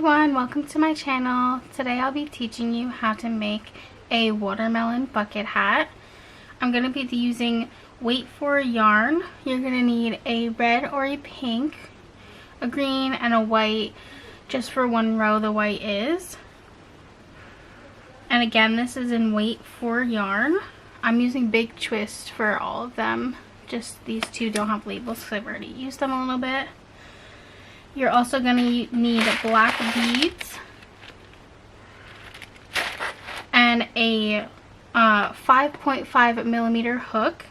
everyone, welcome to my channel. Today I'll be teaching you how to make a watermelon bucket hat. I'm going to be using weight for yarn. You're going to need a red or a pink, a green, and a white, just for one row the white is. And again, this is in weight for yarn. I'm using Big Twist for all of them. Just these two don't have labels because I've already used them a little bit. You're also going to need black beads and a 5.5 millimeter hook.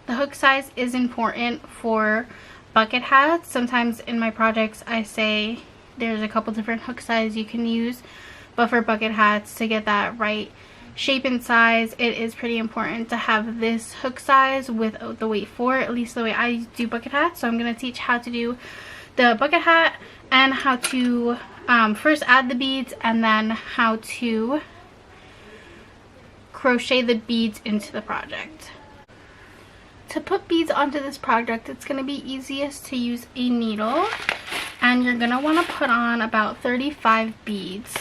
The hook size is important for bucket hats. Sometimes in my projects I say there's a couple different hook sizes you can use, but for bucket hats, to get that right shape and size, it is pretty important to have this hook size with the weight for, at least the way I do bucket hats. So I'm going to teach how to do the bucket hat and how to first add the beads and then how to crochet the beads into the project. To put beads onto this project, it's going to be easiest to use a needle, and you're going to want to put on about 35 beads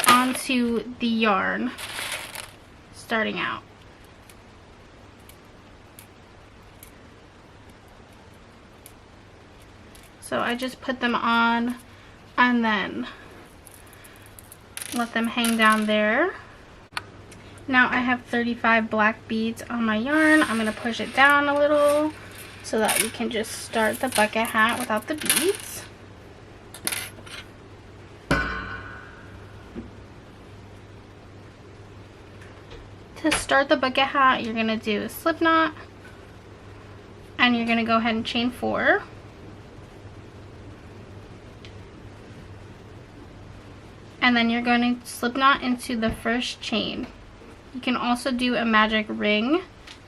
onto the yarn starting out. So I just put them on and then let them hang down there. Now I have 35 black beads on my yarn. I'm going to push it down a little so that we can just start the bucket hat without the beads. To start the bucket hat, you're going to do a slip knot, and you're going to go ahead and chain 4. And then you're going to slip knot into the first chain. You can also do a magic ring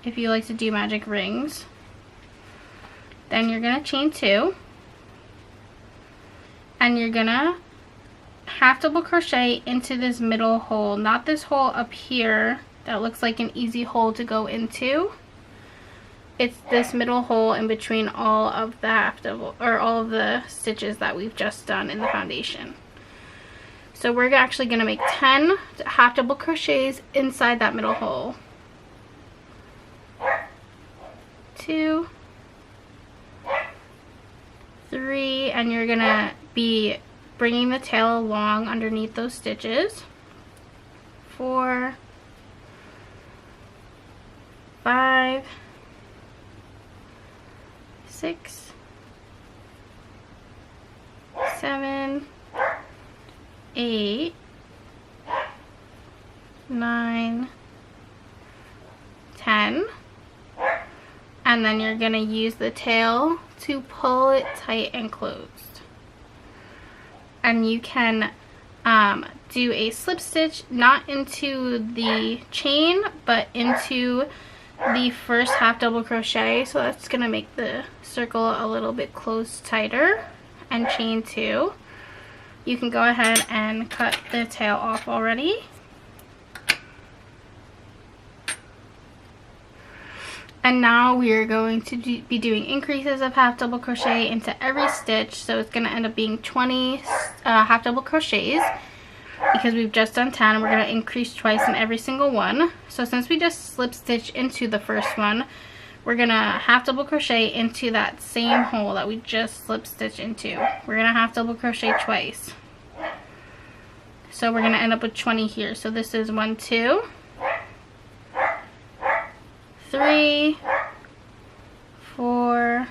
if you like to do magic rings. Then you're going to chain 2. And you're going to half double crochet into this middle hole. Not this hole up here that looks like an easy hole to go into. It's this middle hole in between all of the half double, or all of the stitches that we've just done in the foundation. So we're actually going to make 10 half double crochets inside that middle hole. 2, 3, and you're going to be bringing the tail along underneath those stitches. 4, 5, 6, 7, 8, 9, 10, and then you're going to use the tail to pull it tight and closed. And you can do a slip stitch not into the chain but into the first half double crochet, so that's going to make the circle a little bit closed tighter, and chain 2. You can go ahead and cut the tail off already. And now we are going to be doing increases of half double crochet into every stitch, so it's going to end up being 20 half double crochets because we've just done 10, and we're going to increase twice in every single one. So since we just slip stitch into the first one, we're going to half double crochet into that same hole that we just slip stitch into. We're going to half double crochet twice. So we're going to end up with 20 here. So this is 1, 2, 3, 4,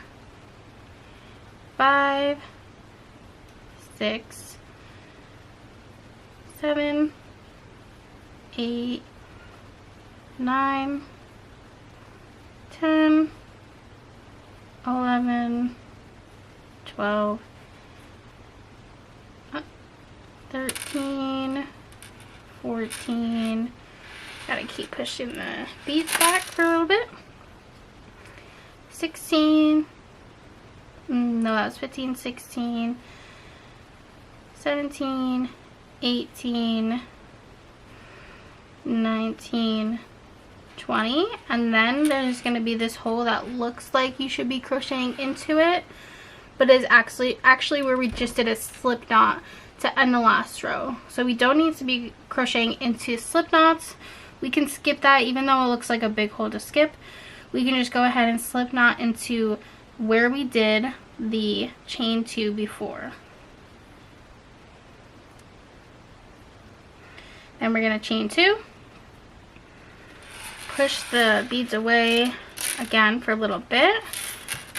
5, 6, 7, 8, 9, 10, 11, 12, 13, 14, gotta keep pushing the beads back for a little bit, 16, no, that was 15, 16, 17, 18, 19, 20, and then there's going to be this hole that looks like you should be crocheting into it, but is actually where we just did a slip knot to end the last row. So we don't need to be crocheting into slip knots. We can skip that, even though it looks like a big hole to skip. We can just go ahead and slip knot into where we did the chain 2 before. Then we're going to chain 2. Push the beads away again for a little bit.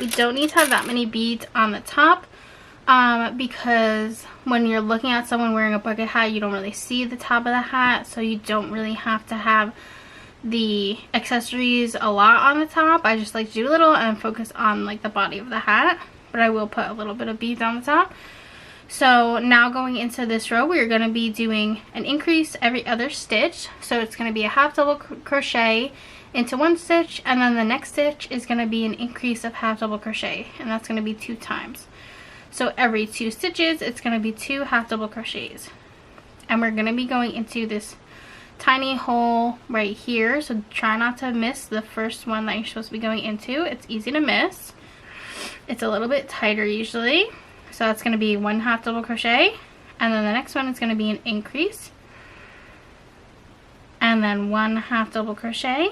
We don't need to have that many beads on the top because when you're looking at someone wearing a bucket hat, you don't really see the top of the hat, so you don't really have to have the accessories a lot on the top. I just like to do a little and focus on like the body of the hat, but I will put a little bit of beads on the top. So now going into this row, we're going to be doing an increase every other stitch. So it's going to be a half double crochet into one stitch, and then the next stitch is going to be an increase of half double crochet, and that's going to be 2 times. So every 2 stitches, it's going to be 2 half double crochets. And we're going to be going into this tiny hole right here. So try not to miss the first one that you're supposed to be going into. It's easy to miss. It's a little bit tighter usually. So that's going to be 1 half double crochet, and then the next one is going to be an increase, and then 1 half double crochet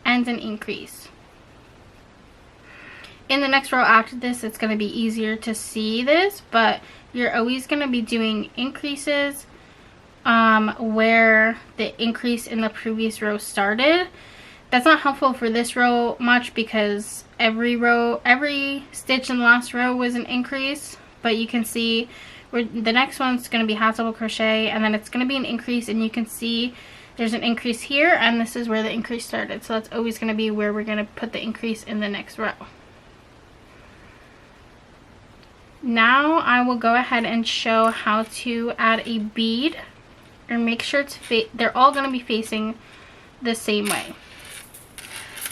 and an increase. In the next row after this, it's going to be easier to see this, but you're always going to be doing increases where the increase in the previous row started. That's not helpful for this row much because every stitch in the last row was an increase, but you can see where the next one's going to be half double crochet, and then it's going to be an increase, and you can see there's an increase here, and this is where the increase started. So that's always going to be where we're going to put the increase in the next row. Now I will go ahead and show how to add a bead, and make sure they're all going to be facing the same way.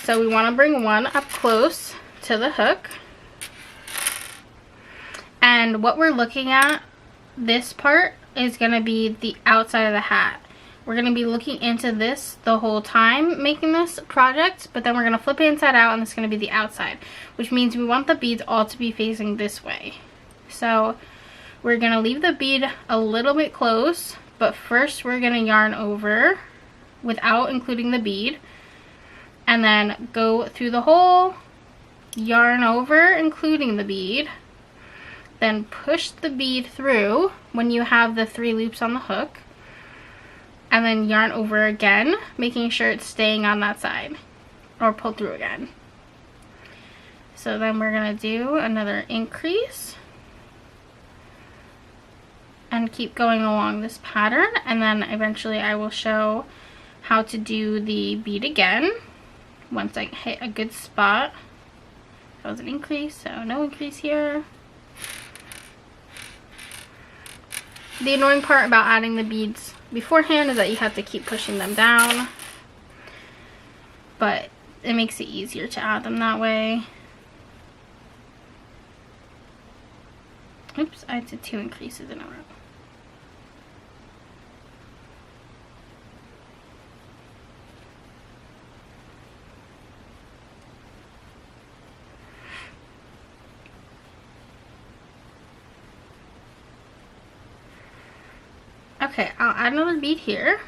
So we want to bring one up close to the hook, and what we're looking at, this part is going to be the outside of the hat. We're going to be looking into this the whole time making this project, but then we're going to flip it inside out, and it's going to be the outside, which means we want the beads all to be facing this way. So we're going to leave the bead a little bit close, but first we're going to yarn over without including the bead, and then go through the hole, yarn over including the bead, then push the bead through when you have the 3 loops on the hook, and then yarn over again, making sure it's staying on that side, or pull through again. So then we're going to do another increase and keep going along this pattern, and then eventually I will show how to do the bead again once I hit a good spot. That was an increase, so no increase here. The annoying part about adding the beads beforehand is that you have to keep pushing them down, but it makes it easier to add them that way. Oops, I did 2 increases in a row. Okay, I'll add another bead here.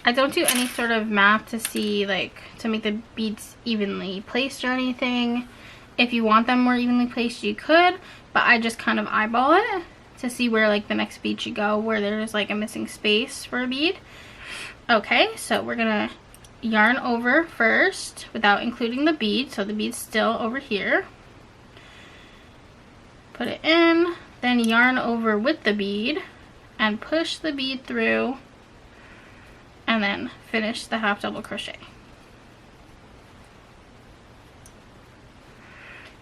I don't do any sort of math to see, like, to make the beads evenly placed or anything. If you want them more evenly placed, you could, but I just kind of eyeball it to see where, like, the next bead should go, where there's, like, a missing space for a bead. Okay, so we're gonna yarn over first without including the bead, so the bead's still over here. Put it in. Then yarn over with the bead and push the bead through, and then finish the half double crochet.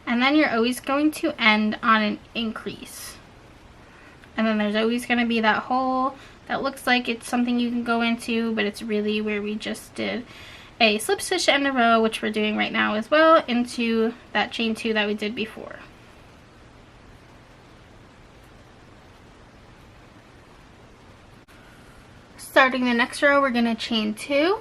And then you're always going to end on an increase. And then there's always going to be that hole that looks like it's something you can go into, but it's really where we just did a slip stitch to end a row, which we're doing right now as well, into that chain 2 that we did before. Starting the next row, we're going to chain 2,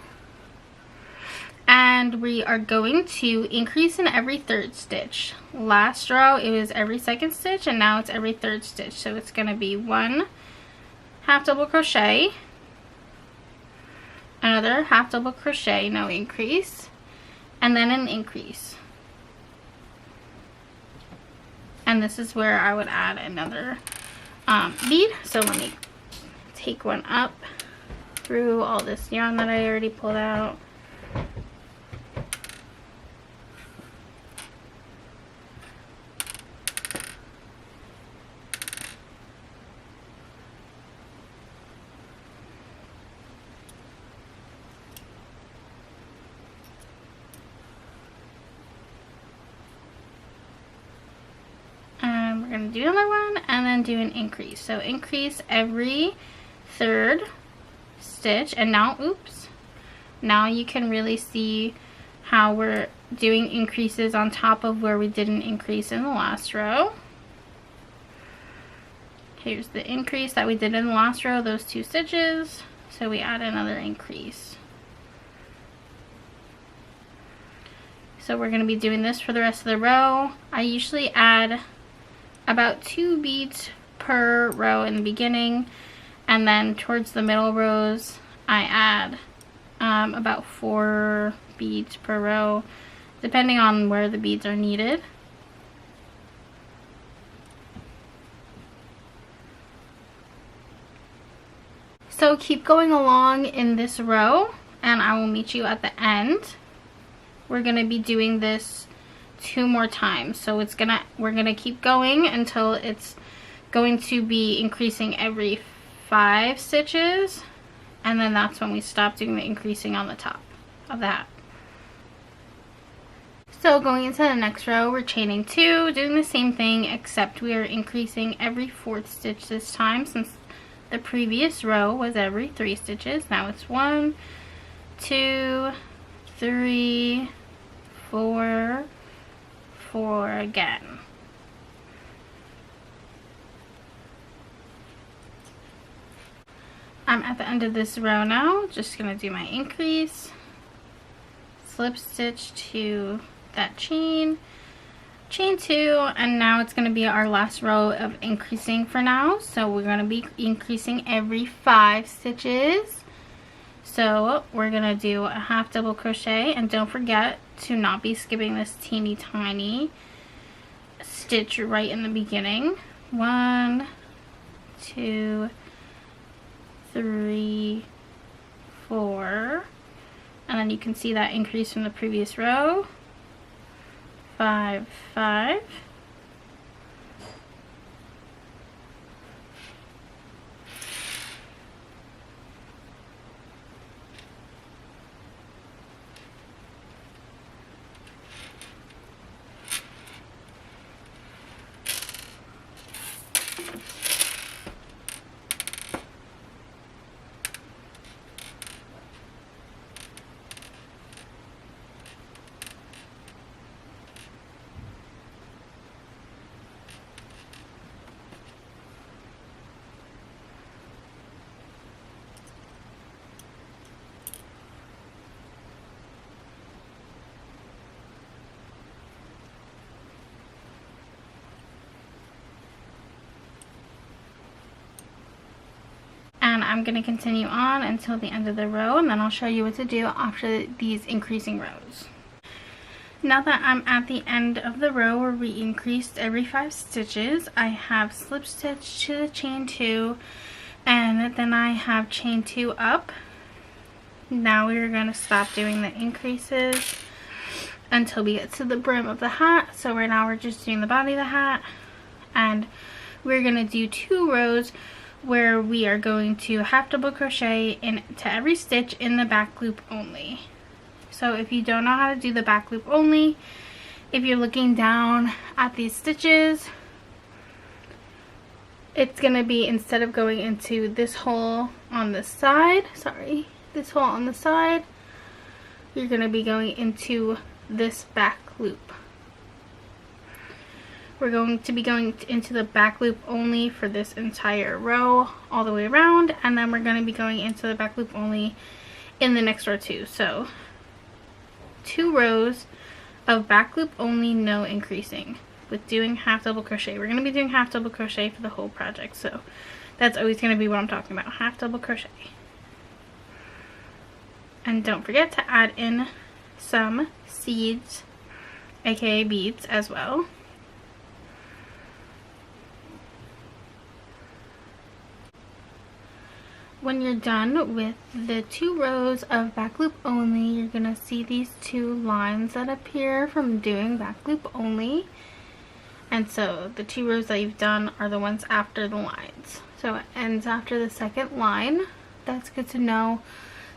And we are going to increase in every third stitch. Last row it was every second stitch, and now it's every third stitch. So it's going to be 1 half double crochet, another half double crochet, no increase, and then an increase. And this is where I would add another bead. So let me take one up through all this yarn that I already pulled out. We're going to do another one and then do an increase. So increase every third stitch, and now, oops, now you can really see how we're doing increases on top of where we didn't increase in the last row. Here's the increase that we did in the last row, those 2 stitches. So we add another increase. So we're going to be doing this for the rest of the row. I usually add about 2 beads per row in the beginning, and then towards the middle rows I add about 4 beads per row, depending on where the beads are needed. So keep going along in this row and I will meet you at the end. We're going to be doing this 2 more times, so we're gonna keep going until it's going to be increasing every 5 stitches, and then that's when we stop doing the increasing on the top of the hat. So going into the next row, we're chaining 2, doing the same thing, except we are increasing every 4th stitch this time, since the previous row was every 3 stitches. Now it's 1, 2, 3, 4, 4 again. I'm at the end of this row now, just gonna do my increase, slip stitch to that chain, chain 2, and now it's gonna be our last row of increasing for now. So we're gonna be increasing every 5 stitches. So we're gonna do a half double crochet, and don't forget to not be skipping this teeny tiny stitch right in the beginning. 1, 2, 3, 4, and then you can see that increase from the previous row. 5, 5. And I'm going to continue on until the end of the row, and then I'll show you what to do after these increasing rows. Now that I'm at the end of the row where we increased every 5 stitches, I have slip stitch to the chain 2, and then I have chain 2 up. Now we're going to stop doing the increases until we get to the brim of the hat. So right now we're just doing the body of the hat, and we're going to do 2 rows where we are going to half double crochet into every stitch in the back loop only. So if you don't know how to do the back loop only, if you're looking down at these stitches, it's gonna be, instead of going into this hole on the side, this hole on the side, you're gonna be going into this back loop. We're going to be going into the back loop only for this entire row all the way around, and then we're going to be going into the back loop only in the next row too. So 2 rows of back loop only, no increasing, with doing half double crochet. We're going to be doing half double crochet for the whole project, so that's always going to be what I'm talking about, half double crochet. And don't forget to add in some seeds, aka beads, as well. When you're done with the 2 rows of back loop only, you're gonna see these 2 lines that appear from doing back loop only. And so the 2 rows that you've done are the ones after the lines. So it ends after the second line. That's good to know,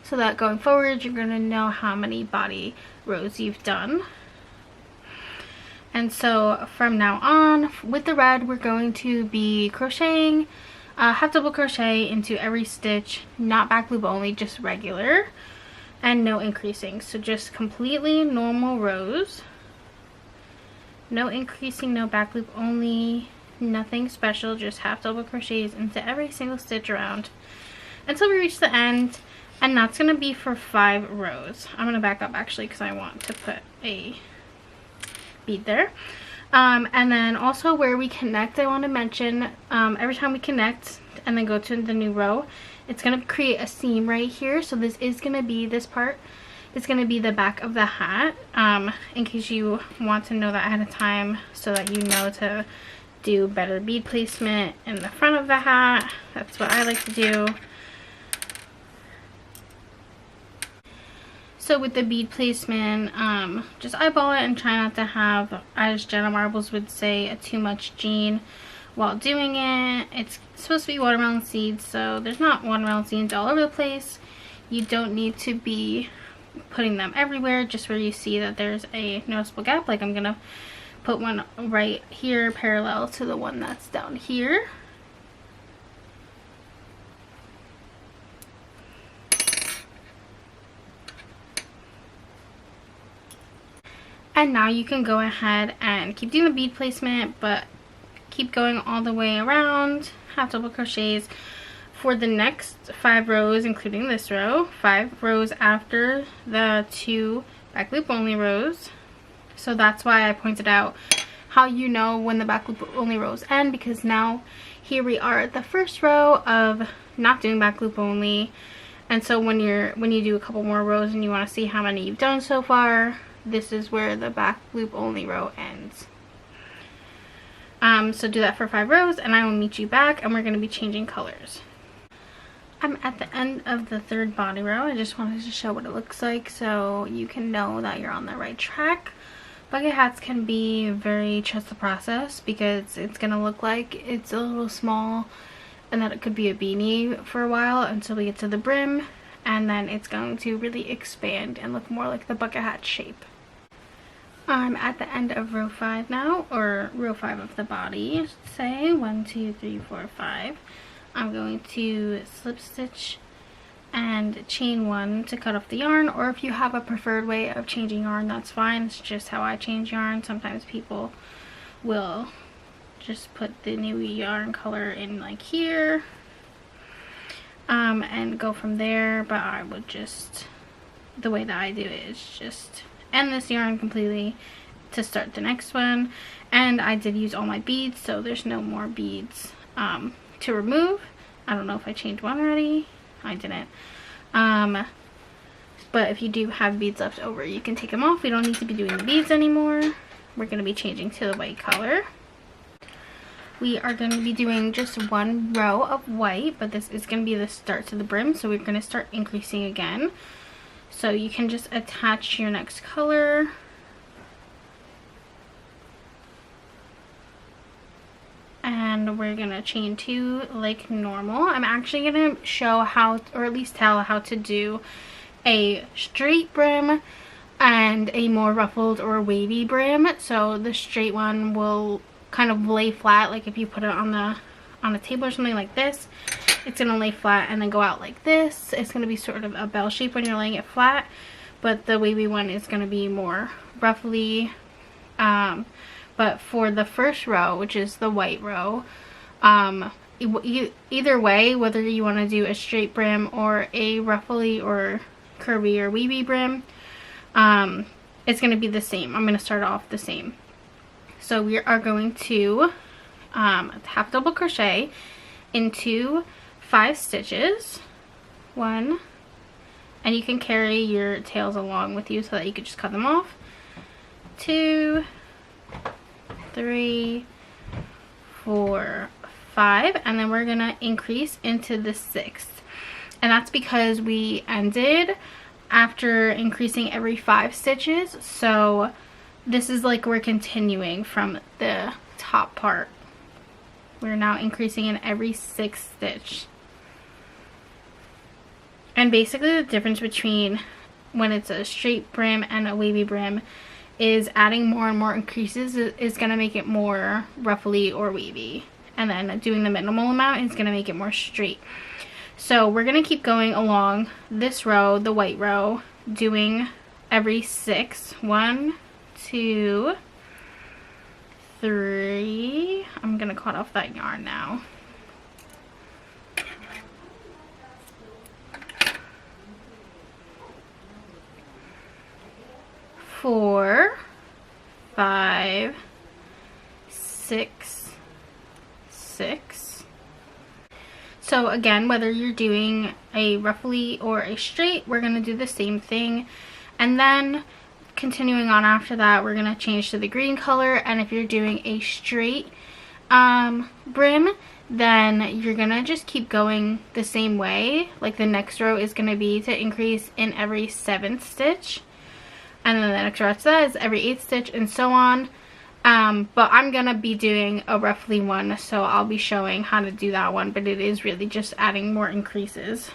so that going forward you're gonna know how many body rows you've done. And so from now on, with the red, we're going to be crocheting half double crochet into every stitch, not back loop only, just regular, and no increasing. So just completely normal rows, no increasing, no back loop only, nothing special, just half double crochets into every single stitch around until we reach the end. And that's going to be for 5 rows. I'm going to back up actually because I want to put a bead there. And then also where we connect, I want to mention, every time we connect and then go to the new row, it's going to create a seam right here. So this is going to be, this part is going to be the back of the hat, in case you want to know that ahead of time, so that you know to do better bead placement in the front of the hat. That's what I like to do. So with the bead placement, just eyeball it and try not to have, as Jenna Marbles would say, too much jean while doing it. It's supposed to be watermelon seeds, so there's not watermelon seeds all over the place. You don't need to be putting them everywhere, just where you see that there's a noticeable gap. Like I'm gonna put one right here parallel to the one that's down here. And now you can go ahead and keep doing the bead placement, but keep going all the way around, half double crochets for the next 5 rows, including this row, 5 rows after the 2 back loop only rows. So that's why I pointed out how you know when the back loop only rows end, because now here we are at the first row of not doing back loop only. And so when you do a couple more rows and you want to see how many you've done so far, this is where the back loop only row ends. So do that for 5 rows and I will meet you back, and we're going to be changing colors. I'm at the end of the 3rd body row. I just wanted to show what it looks like so you can know that you're on the right track. Bucket hats can be very trust the process, because it's going to look like it's a little small and that it could be a beanie for a while until we get to the brim, and then it's going to really expand and look more like the bucket hat shape. I'm at the end of row 5 now, or row 5 of the body, say 1, 2, 3, 4, 5. I'm going to slip stitch and chain 1 to cut off the yarn, or if you have a preferred way of changing yarn, that's fine. It's just how I change yarn. Sometimes people will just put the new yarn color in like here, and go from there, but I would just, the way that I do it is just end this yarn completely to start the next one. And I did use all my beads, so there's no more beads to remove. I don't know if I changed one already. I didn't. But if you do have beads left over, you can take them off. We don't need to be doing the beads anymore. We're going to be changing to the white color. We are going to be doing just 1 row of white, but this is going to be the start to the brim, so we're going to start increasing again. So you can just attach your next color. And we're going to chain 2 like normal. I'm actually going to show how, or at least tell how to do a straight brim and a more ruffled or wavy brim. So the straight one will kind of lay flat, like if you put it on a table or something like this, it's going to lay flat and then go out like this. It's going to be sort of a bell shape when you're laying it flat, but the wavy one is going to be more ruffly. But for the first row, which is the white row, either way, whether you want to do a straight brim or a ruffly or curvy or weavy brim, it's going to be the same. I'm going to start off the same. So we are going to half double crochet into 5 stitches. 1, and you can carry your tails along with you so that you could just cut them off. 2, 3, 4, 5, and then we're gonna increase into the 6th, and that's because we ended after increasing every 5 stitches, so this is like we're continuing from the top part. We're now increasing in every 6th stitch. And basically the difference between when it's a straight brim and a wavy brim is adding more and more increases is going to make it more ruffly or wavy. And then doing the minimal amount is going to make it more straight. So we're going to keep going along this row, the white row, doing every 6. 1, 2, 3. I'm going to cut off that yarn now. 4, 5, 6, 6. So again, whether you're doing a ruffly or a straight, we're going to do the same thing. And then continuing on after that, we're going to change to the green color. And if you're doing a straight brim, then you're going to just keep going the same way. Like the next row is going to be to increase in every 7th stitch. And then the next row after that is every 8th stitch, and so on. But I'm gonna be doing a roughly one, so I'll be showing how to do that one, but it is really just adding more increases.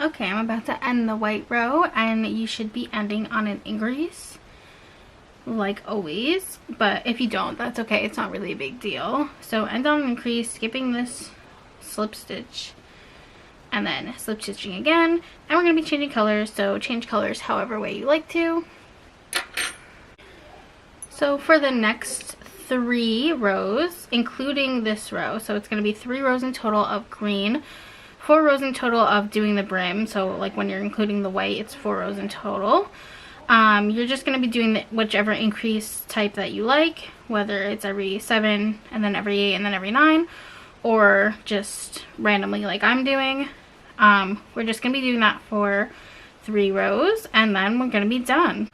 Okay, I'm about to end the white row, and you should be ending on an increase like always, but if you don't, that's okay. It's not really a big deal. So end on an increase, skipping this slip stitch, and then slip stitching again, and we're going to be changing colors, so change colors however way you like to. So for the next 3 rows, including this row, so it's going to be 3 rows in total of green, 4 rows in total of doing the brim, so like when you're including the white, it's 4 rows in total. You're just going to be doing whichever increase type that you like, whether it's every 7 and then every 8 and then every 9, or just randomly like I'm doing. We're just going to be doing that for 3 rows, and then we're going to be done.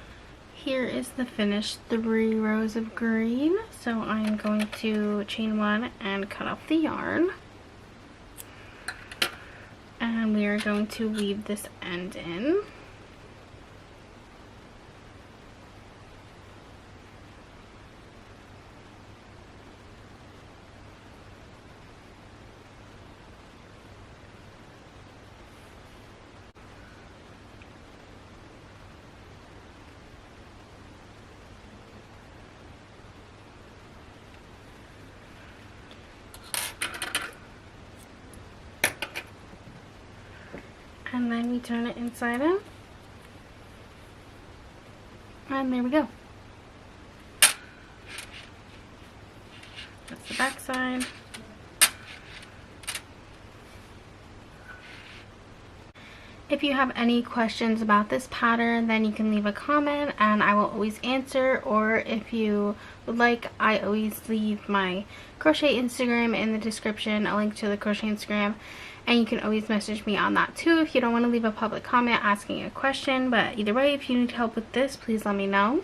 Here is the finished 3 rows of green. So I'm going to chain 1 and cut off the yarn. And we are going to weave this end in. And then we turn it inside out. And there we go. That's the back side. If you have any questions about this pattern, then you can leave a comment and I will always answer, or if you would like, I always leave my crochet Instagram in the description, a link to the crochet Instagram, and you can always message me on that too if you don't want to leave a public comment asking a question. But either way, if you need help with this, please let me know.